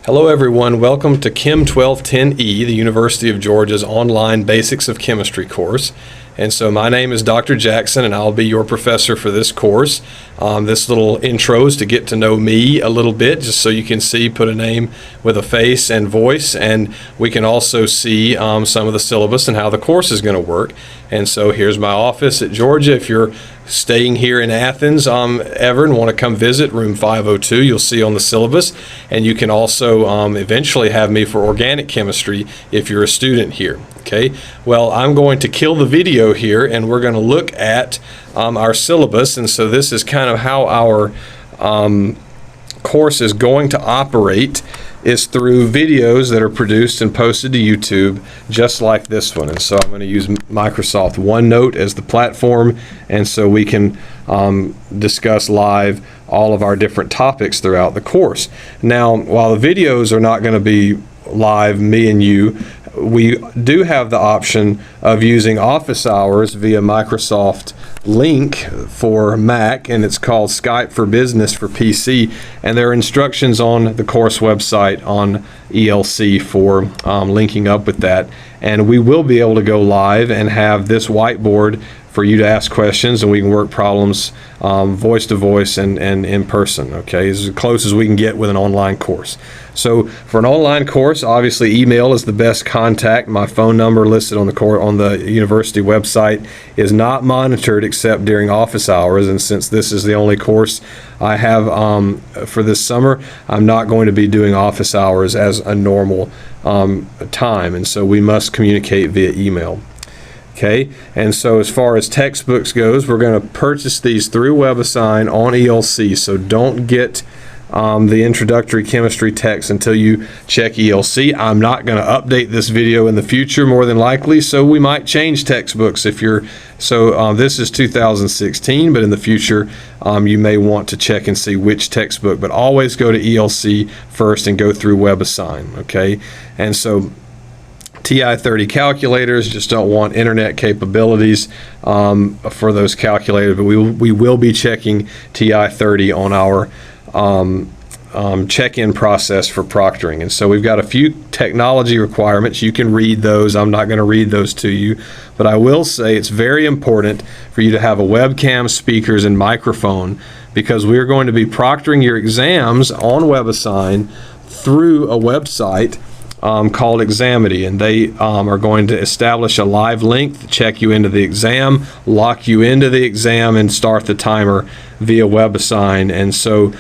Hello everyone, welcome to Chem 1210E, the University of Georgia's online Basics of Chemistry course. And so my name is Dr. Jackson and I'll be your professor for this course. This little intro is to get to know me a little bit, just so you can see, put a name with a face and voice, and we can also see some of the syllabus and how the course is going to work. And so here's my office at Georgia. If you're staying here in Athens ever and want to come visit, room 502, you'll see on the syllabus. And you can also eventually have me for organic chemistry if you're a student here. Okay, well, I'm going to kill the video here and we're going to look at our syllabus. And so this is kind of how our course is going to operate, is through videos that are produced and posted to YouTube, just like this one. And so I'm going to use Microsoft OneNote as the platform, and so we can discuss live all of our different topics throughout the course. Now, while the videos are not going to be live, me and you, we do have the option of using office hours via Microsoft Link for Mac, and it's called Skype for Business for PC, and there are instructions on the course website on ELC for linking up with that. And we will be able to go live and have this whiteboard for you to ask questions, and we can work problems voice to voice and in person. Okay, as close as we can get with an online course. So for an online course, obviously email is the best contact. My phone number listed on the university website is not monitored except during office hours, and since this is the only course I have for this summer, I'm not going to be doing office hours as a normal time, and so we must communicate via email. Okay, and so as far as textbooks goes, we're going to purchase these through WebAssign on ELC, so don't get the introductory chemistry text until you check ELC. I'm not going to update this video in the future, more than likely, so we might change textbooks if you're, this is 2016, but in the future you may want to check and see which textbook, but always go to ELC first and go through WebAssign. Okay, and so TI-30 calculators just don't want internet capabilities for those calculators, but we will be checking TI-30 on our check-in process for proctoring. And so we've got a few technology requirements. You can read those. I'm not going to read those to you, but I will say it's very important for you to have a webcam, speakers, and microphone, because we're going to be proctoring your exams on WebAssign through a website called Examity, and they are going to establish a live link to check you into the exam, lock you into the exam, and start the timer via WebAssign. And so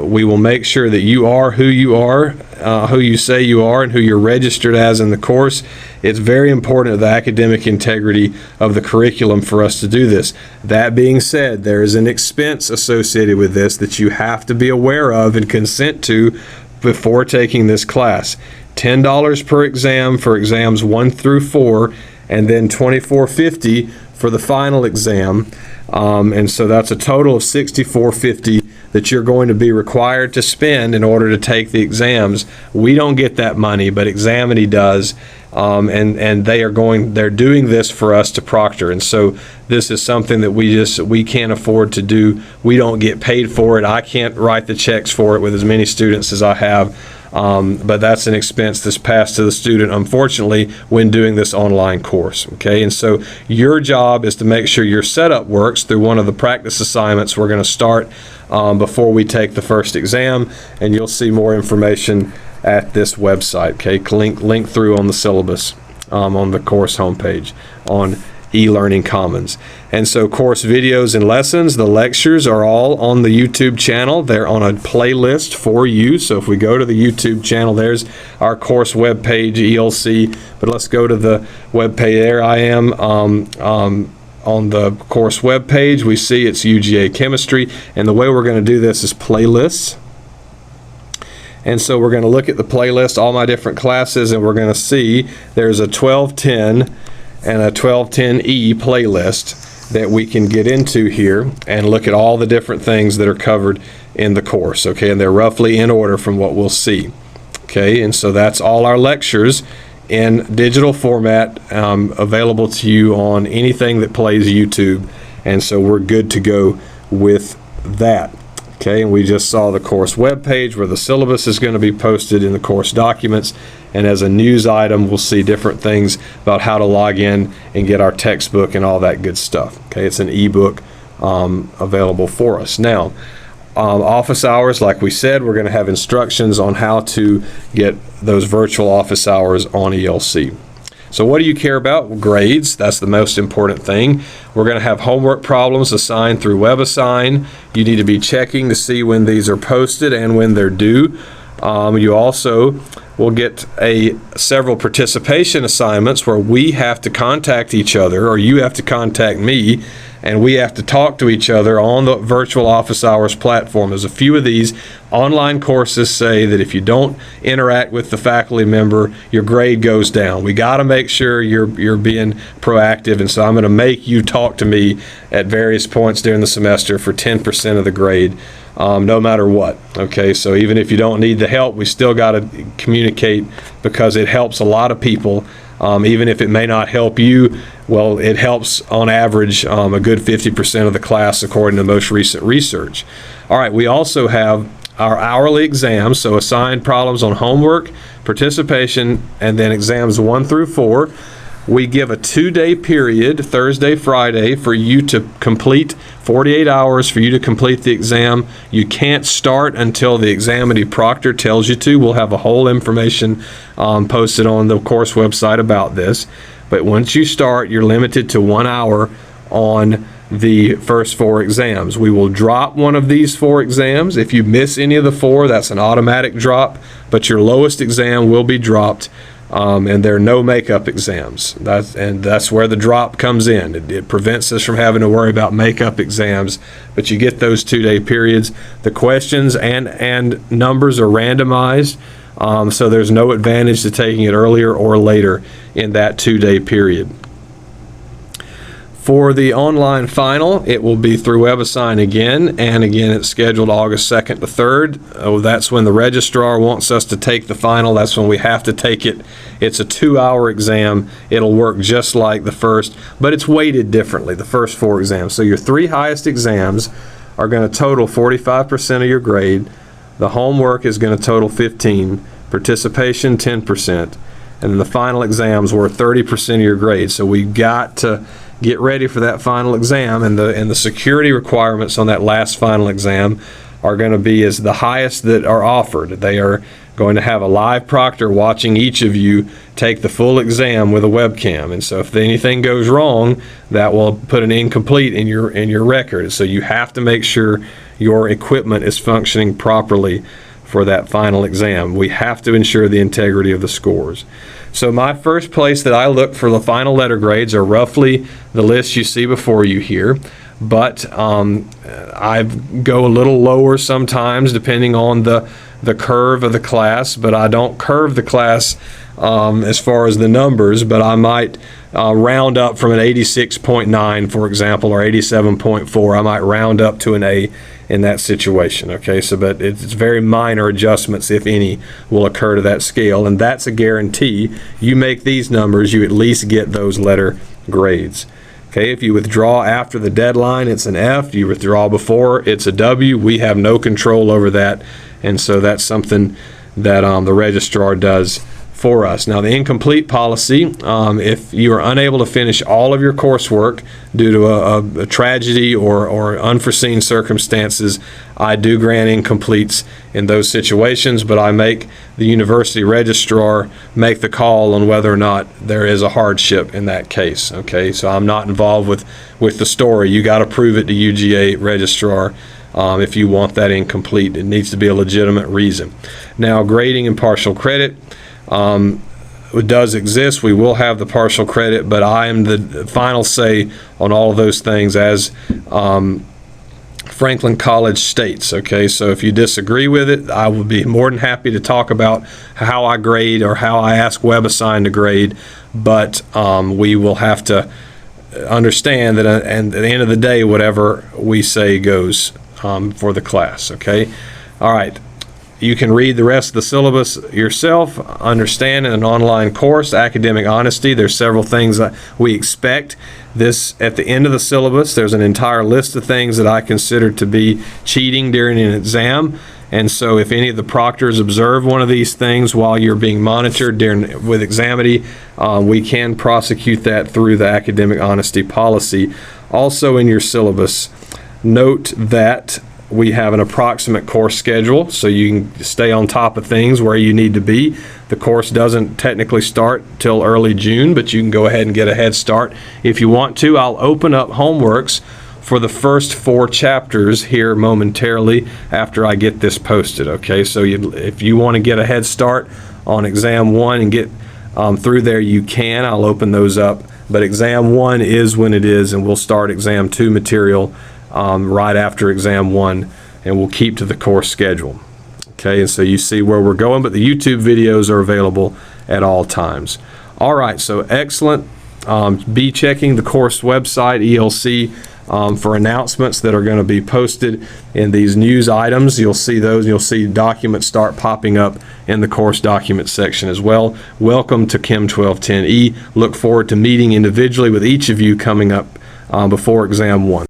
we will make sure that you are who you say you are, and who you're registered as in the course. It's very important to the academic integrity of the curriculum for us to do this. That being said, there is an expense associated with this that you have to be aware of and consent to before taking this class. $10 per exam for exams 1 through 4, and then $24.50 for the final exam. And so that's a total of $64.50 that you're going to be required to spend in order to take the exams. We don't get that money, but Examity does, and they're doing this for us to proctor. And so this is something that we can't afford to do. We don't get paid for it. I can't write the checks for it with as many students as I have. But that's an expense that's passed to the student, unfortunately, when doing this online course. Okay, and so your job is to make sure your setup works through one of the practice assignments we're going to start before we take the first exam, and you'll see more information at this website. Okay, link through on the syllabus on the course homepage on eLearning Commons. And so course videos and lessons, the lectures, are all on the YouTube channel. They're on a playlist for you. So if we go to the YouTube channel, there's our course web page, ELC, but let's go to the web page. There I am on the course web page. We see it's UGA Chemistry, and the way we're going to do this is playlists. And so we're going to look at the playlist, all my different classes, and we're going to see there's a 1210 and a 1210E playlist that we can get into here and look at all the different things that are covered in the course. Okay, and they're roughly in order from what we'll see. Okay, and so that's all our lectures in digital format, available to you on anything that plays YouTube, and so we're good to go with that. Okay, and we just saw the course webpage where the syllabus is going to be posted in the course documents, and as a news item we'll see different things about how to log in and get our textbook and all that good stuff. Okay, it's an ebook available for us. Now, office hours, like we said, we're going to have instructions on how to get those virtual office hours on ELC. So what do you care about? Well, grades. That's the most important thing. We're going to have homework problems assigned through WebAssign. You need to be checking to see when these are posted and when they're due. You also will get several participation assignments where we have to contact each other, or you have to contact me, and we have to talk to each other on the virtual office hours platform. There's a few of these online courses say that if you don't interact with the faculty member, your grade goes down. We got to make sure you're being proactive, and so I'm going to make you talk to me at various points during the semester for 10% of the grade, no matter what. Okay, so even if you don't need the help, we still got to communicate, because it helps a lot of people. Even if it may not help you, well, it helps on average a good 50% of the class, according to most recent research. All right, we also have our hourly exams, so assigned problems on homework, participation, and then exams 1 through 4. We give a 2-day period, Thursday, Friday, for you to complete 48 hours for you to complete the exam. You can't start until the examinee proctor tells you to. We'll have a whole information posted on the course website about this. But once you start, you're limited to 1 hour on the first 4 exams. We will drop one of these 4 exams. If you miss any of the 4, that's an automatic drop, but your lowest exam will be dropped. And there are no makeup exams. That's where the drop comes in. It prevents us from having to worry about makeup exams, but you get those 2-day periods. The questions and numbers are randomized, so there's no advantage to taking it earlier or later in that 2-day period. For the online final, it will be through WebAssign again, and again it's scheduled August 2nd to 3rd. That's when the registrar wants us to take the final. That's when we have to take it. It's a 2-hour exam. It'll work just like the first, but it's weighted differently, the first 4 exams. So your 3 highest exams are going to total 45% of your grade. The homework is going to total 15%, participation 10%, and then the final exams were 30% of your grade. So we've got to get ready for that final exam, and the security requirements on that last final exam are going to be as the highest that are offered. They are going to have a live proctor watching each of you take the full exam with a webcam, and so if anything goes wrong, that will put an incomplete in your record. So you have to make sure your equipment is functioning properly for that final exam. We have to ensure the integrity of the scores. So my first place that I look for the final letter grades are roughly the list you see before you here, but I go a little lower sometimes depending on the curve of the class, but I don't curve the class as far as the numbers, but I might round up from an 86.9, for example, or 87.4. I might round up to an A in that situation. Okay, so but it's very minor adjustments, if any, will occur to that scale, and that's a guarantee. You make these numbers, you at least get those letter grades. Okay, if you withdraw after the deadline, it's an F. You withdraw before, it's a W. We have no control over that, and so that's something that the registrar does for us. Now, the incomplete policy, if you are unable to finish all of your coursework due to a tragedy or unforeseen circumstances, I do grant incompletes in those situations, but I make the university registrar make the call on whether or not there is a hardship in that case. Okay, so I'm not involved with the story. You got to prove it to UGA registrar. If you want that incomplete, it needs to be a legitimate reason. Now, grading and partial credit, it does exist. We will have the partial credit, but I am the final say on all of those things, as Franklin College states. Okay, so if you disagree with it, I will be more than happy to talk about how I grade or how I ask WebAssign to grade, but we will have to understand that at the end of the day, whatever we say goes for the class. Okay, all right. you can read the rest of the syllabus yourself, understand in an online course, academic honesty. There's several things that we expect. This, at the end of the syllabus, there's an entire list of things that I consider to be cheating during an exam. And so if any of the proctors observe one of these things while you're being monitored with examity, we can prosecute that through the academic honesty policy. Also in your syllabus, note that we have an approximate course schedule, so you can stay on top of things where you need to be. The course doesn't technically start till early June, but you can go ahead and get a head start if you want to. I'll open up homeworks for the first 4 chapters here momentarily after I get this posted, okay? So if you want to get a head start on exam 1 and get through there, you can. I'll open those up, but exam 1 is when it is, and we'll start exam 2 material right after exam 1, and we'll keep to the course schedule. Okay, and so you see where we're going, but the YouTube videos are available at all times. All right, so excellent. Be checking the course website, ELC, for announcements that are going to be posted in these news items. You'll see those, you'll see documents start popping up in the course documents section as well. Welcome to Chem 1210E. Look forward to meeting individually with each of you coming up before exam 1.